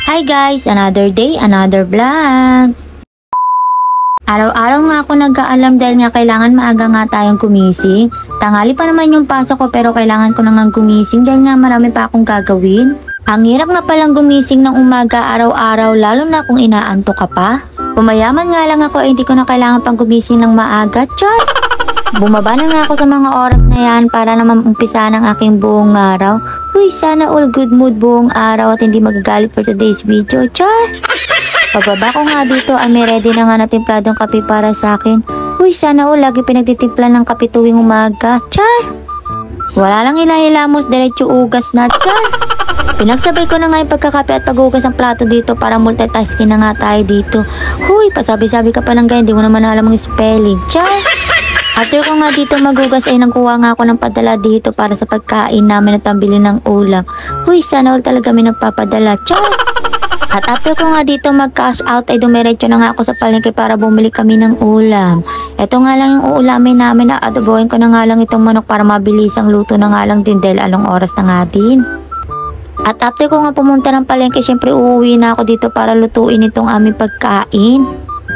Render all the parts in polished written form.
Hi guys! Another day, another vlog! Araw-araw nga ako nag-aalarm dahil nga kailangan maaga nga tayong gumising. Tanghali pa naman yung pasok ko pero kailangan ko na nga gumising dahil nga marami pa akong gagawin. Ang hirap nga palang gumising ng umaga araw-araw lalo na kung inaantok ka pa. Pumayaman nga lang ako hindi ko na kailangan pang gumising ng maaga. Char! Bumaba na nga ako sa mga oras na yan para naman umpisa ng aking buong araw. Uy, sana all good mood buong araw at hindi magagalit for today's video. Char! Pagbaba ko nga dito ay may ready na nga na timpladong kape para sa akin. Uy, sana all lagi pinagtitimpla ng kape tuwing umaga. Char! Wala lang hilahilamos, diretso ugas na. Char! Pinagsabay ko na nga yung pagkakape at paghugas ng plato dito para multitasking na nga tayo dito. Huy, pasabi-sabi ka pa lang ganyan, di mo naman alam ang spelling. Char! After ko nga dito maghugas ay nagkuha nga ako ng padala dito para sa pagkain namin at pambili ng ulam. Huy, sana all talaga may nagpapadala. Char! At after ko nga dito mag-cash out ay dumiretso na nga ako sa palengke para bumili kami ng ulam. Ito nga lang yung uulamin namin na adobohin ko na nga lang itong manok para mabilis ang luto na nga lang din dahil anong oras na nga din. At after ko nga pumunta ng palengke, syempre uuwi na ako dito para lutuin itong aming pagkain.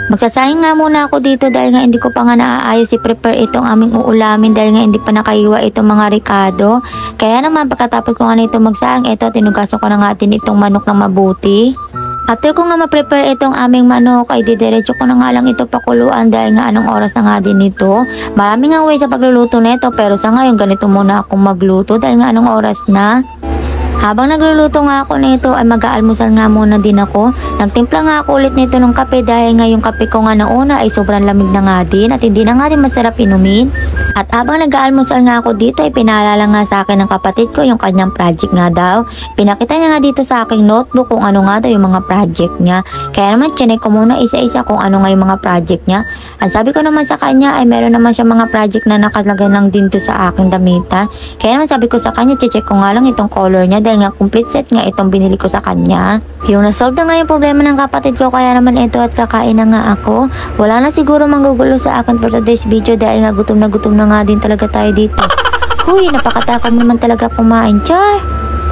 Magsasayang nga muna ako dito dahil nga hindi ko pa nga naaayos i-prepare itong aming uulamin dahil nga hindi pa nakaiwa itong mga ricado. Kaya naman pagkatapos ko nga nito magsayang, ito tinugasan ko na nga din itong manok na mabuti. After ko nga ma-prepare itong aming manok ay didiretso ko na nga lang ito pakuluan dahil nga anong oras na nga din ito. Maraming nga way sa pagluluto nito pero sa ngayon ganito muna akong magluto dahil nga anong oras na. Habang nagluluto nga ako nito ay mag-aalmusal nga muna din ako. Nagtimpla nga ako ulit nito ng kape dahil nga yung kape ko nga nauna ay sobrang lamig na nga din at hindi na nga din masarap inumin. At habang nag-aalmusal nga ako dito ay pinaalala nga sa akin ng kapatid ko yung kanyang project nga daw. Pinakita niya nga dito sa aking notebook kung ano nga daw yung mga project niya. Kaya naman chinek ko muna isa-isa kung ano nga yung mga project niya. Ang sabi ko naman sa kanya ay meron naman siya mga project na nakalagay lang din to sa aking damitan. Kaya naman sabi ko sa kanya check ko nga lang itong color niya dahil nga complete set nga itong binili ko sa kanya. Yung nasolve na nga yung problema ng kapatid ko kaya naman ito at kakain na nga ako. Wala na siguro manggugulo sa akin for today's video dahil nga gutom na nga din talaga tayo dito. Huy, napakatakam naman talaga kumain. Char!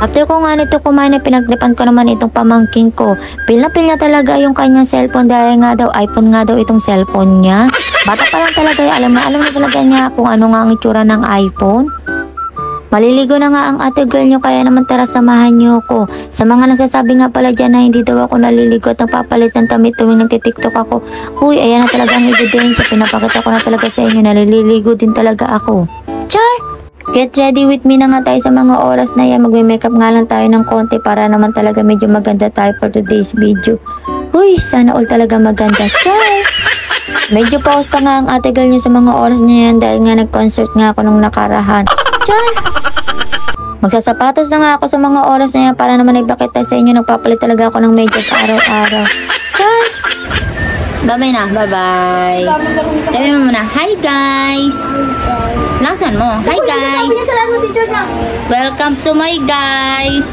After ko nga nito kumain ay pinagtripan ko naman itong pamangking ko. Pil na talaga yung kanyang cellphone dahil nga daw iPhone nga daw itong cellphone niya. Bata pa lang talaga alam na talaga niya kung ano nga ang itsura ng iPhone. Maliligo na nga ang ate girl nyo kaya naman tara samahan nyo ko. Sa mga nagsasabi nga pala dyan na hindi daw ako naliligo at nagpapalit ng tamit tuwing nagtitiktok ako. Huy, ayan na talaga ang evidence. Pinapakita ko na talaga sa inyo naliligo din talaga ako. Char! Get ready with me na nga tayo sa mga oras na yan. Magme-makeup nga lang tayo ng konti para naman talaga medyo maganda tayo for today's video. Huy, sana all talaga maganda. Char! Medyo pause pa nga ang ate girl nyo sa mga oras niya yan dahil nga nag-concert nga ako nung nakarahan. Char! Magsasapatos na nga ako sa mga oras na yan para naman nagbakita sa inyo. Nagpapalit talaga ako ng medyas araw-araw. Char! Bye-bye na. Bye-bye. Sabi mo muna, hi guys! Lasan mo. Hi guys! Welcome to my guys!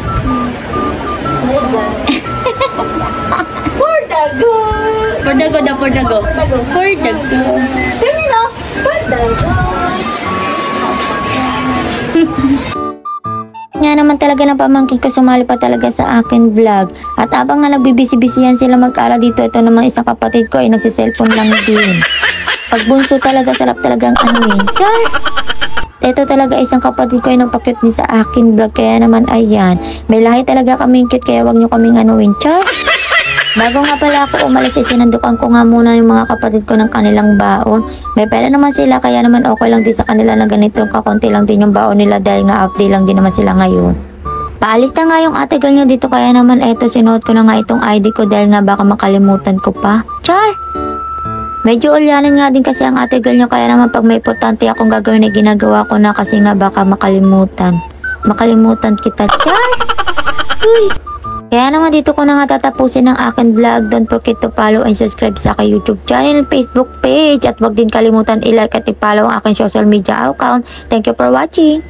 Pordago! Pordago daw, pordago. Pordago. Dali na! Pordago! Nga naman talaga ng pamangkin ko sumali pa talaga sa akin vlog. At abang nga nagbibisi-bisihan sila mag-ala dito, ito naman isang kapatid ko ay nagsiselfone lang din. Pagbunso talaga, sarap talagang anuin. Char! Ito talaga isang kapatid ko ay nagpa-cute din sa akin vlog. Kaya naman ayan, may lahi talaga kaming cute kaya wag nyo kaming anuin. Char! Bago nga pala ako umalis, sinandukan ko nga muna yung mga kapatid ko ng kanilang baon. May pera naman sila kaya naman okay lang din sa kanila na ganito kakonti lang din yung baon nila dahil nga update lang din naman sila ngayon. Paalis na nga yung ate girl nyo dito kaya naman eto sinuot ko na nga itong ID ko dahil nga baka makalimutan ko pa. Char! Medyo ulyanin nga din kasi ang ate girl nyo kaya naman pag may importante akong gagawin na ginagawa ko na kasi nga baka makalimutan. Makalimutan kita. Char! Uy! Kaya naman dito ko na nga tatapusin ang akin vlog. Don't forget to follow and subscribe sa aking YouTube channel, Facebook page. At wag din kalimutan i-like at i-follow ang aking social media account. Thank you for watching.